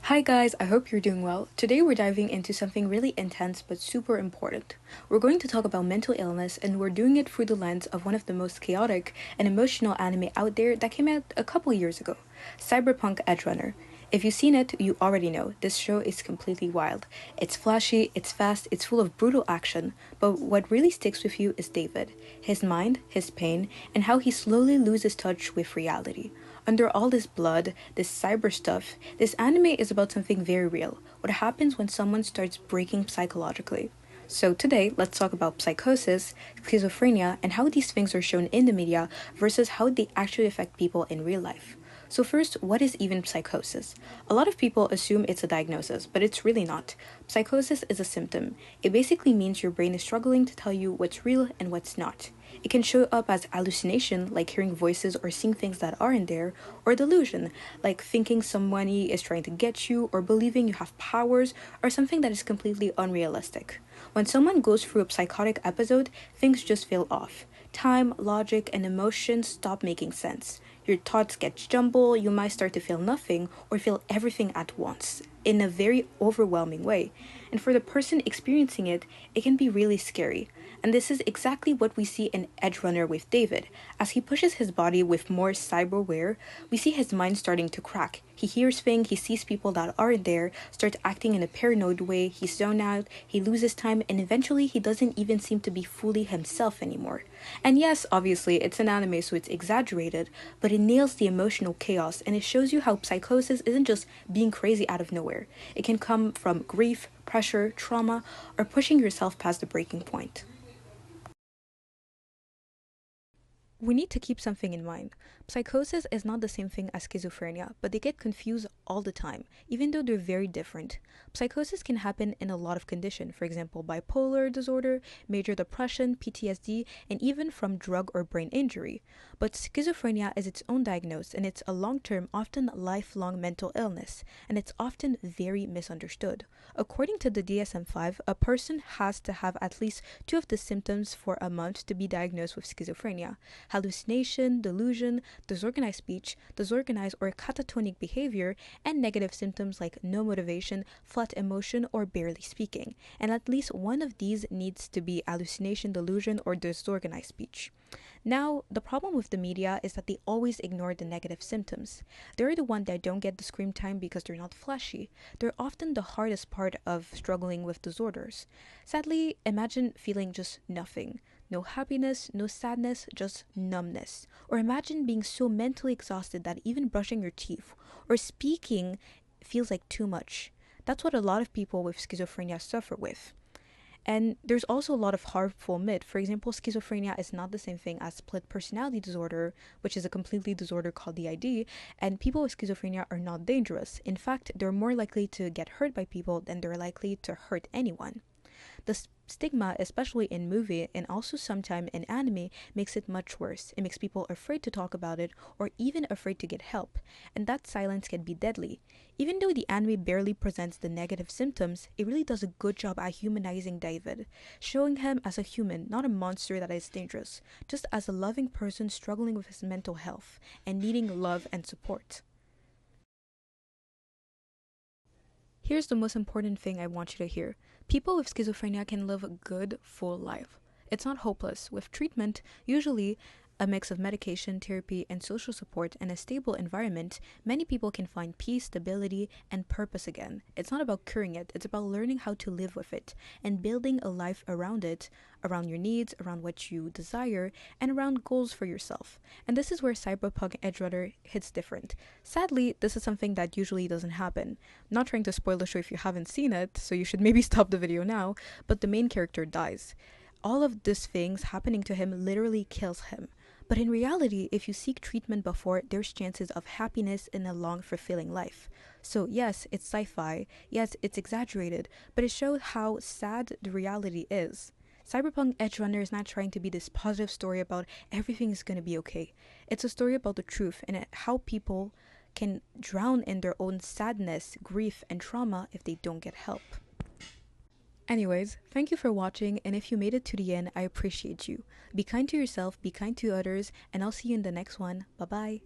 Hi guys, I hope you're doing well. Today we're diving into something really intense but super important. We're going to talk about mental illness, and we're doing it through the lens of one of the most chaotic and emotional anime out there that came out a couple years ago, Cyberpunk Edgerunner. If you've seen it, you already know this show is completely wild. It's flashy, it's fast, it's full of brutal action, but what really sticks with you is David, his mind, his pain, and how he slowly loses touch with reality. Under all this blood, this cyber stuff, this anime is about something very real, what happens when someone starts breaking psychologically. So today, let's talk about psychosis, schizophrenia, and how these things are shown in the media versus how they actually affect people in real life. So first, what is even psychosis? A lot of people assume it's a diagnosis, but it's really not. Psychosis is a symptom. It basically means your brain is struggling to tell you what's real and what's not. It can show up as hallucination, like hearing voices or seeing things that aren't there, or delusion, like thinking somebody is trying to get you, or believing you have powers, or something that is completely unrealistic. When someone goes through a psychotic episode, things just feel off. Time, logic, and emotions stop making sense. Your thoughts get jumbled, you might start to feel nothing or feel everything at once in a very overwhelming way. And for the person experiencing it, it can be really scary. And this is exactly what we see in Edgerunner with David. As he pushes his body with more cyberware, we see his mind starting to crack. He hears things, he sees people that aren't there, starts acting in a paranoid way, he's zoned out, he loses time, and eventually he doesn't even seem to be fully himself anymore. And yes, obviously, it's an anime, so it's exaggerated, but it nails the emotional chaos, and it shows you how psychosis isn't just being crazy out of nowhere. It can come from grief, pressure, trauma, or pushing yourself past the breaking point. We need to keep something in mind. Psychosis is not the same thing as schizophrenia, but they get confused all the time, even though they're very different. Psychosis can happen in a lot of conditions, for example, bipolar disorder, major depression, PTSD, and even from drug or brain injury. But schizophrenia is its own diagnosis, and it's a long-term, often lifelong mental illness, and it's often very misunderstood. According to the DSM-5, a person has to have at least two of the symptoms for a month to be diagnosed with schizophrenia: hallucination, delusion, disorganized speech, disorganized or catatonic behavior, and negative symptoms like no motivation, flat emotion, or barely speaking. And at least one of these needs to be hallucination, delusion, or disorganized speech. Now, the problem with the media is that they always ignore the negative symptoms. They're the one that don't get the screen time because they're not flashy. They're often the hardest part of struggling with disorders. Sadly, imagine feeling just nothing. No happiness, no sadness, just numbness. Or imagine being so mentally exhausted that even brushing your teeth or speaking feels like too much. That's what a lot of people with schizophrenia suffer with. And there's also a lot of harmful myth. For example, schizophrenia is not the same thing as split personality disorder, which is a completely disorder called DID, and people with schizophrenia are not dangerous. In fact, they're more likely to get hurt by people than they're likely to hurt anyone. The stigma, especially in movie and also sometime in anime, makes it much worse. It makes people afraid to talk about it or even afraid to get help, and that silence can be deadly. Even though the anime barely presents the negative symptoms, it really does a good job at humanizing David, showing him as a human, not a monster that is dangerous, just as a loving person struggling with his mental health and needing love and support. Here's the most important thing I want you to hear. People with schizophrenia can live a good, full life. It's not hopeless. With treatment, usually a mix of medication, therapy, and social support and a stable environment, many people can find peace, stability, and purpose again. It's not about curing it, it's about learning how to live with it and building a life around it, around your needs, around what you desire, and around goals for yourself. And this is where Cyberpunk Edgerunners hits different. Sadly, this is something that usually doesn't happen. I'm not trying to spoil the show if you haven't seen it, so you should maybe stop the video now, but the main character dies. All of these things happening to him literally kills him. But in reality, if you seek treatment before, there's chances of happiness in a long, fulfilling life. So yes, it's sci-fi, yes, it's exaggerated, but it shows how sad the reality is. Cyberpunk Edgerunner is not trying to be this positive story about everything is going to be okay. It's a story about the truth and how people can drown in their own sadness, grief, and trauma if they don't get help. Anyways, thank you for watching, and if you made it to the end, I appreciate you. Be kind to yourself, be kind to others, and I'll see you in the next one. Bye bye.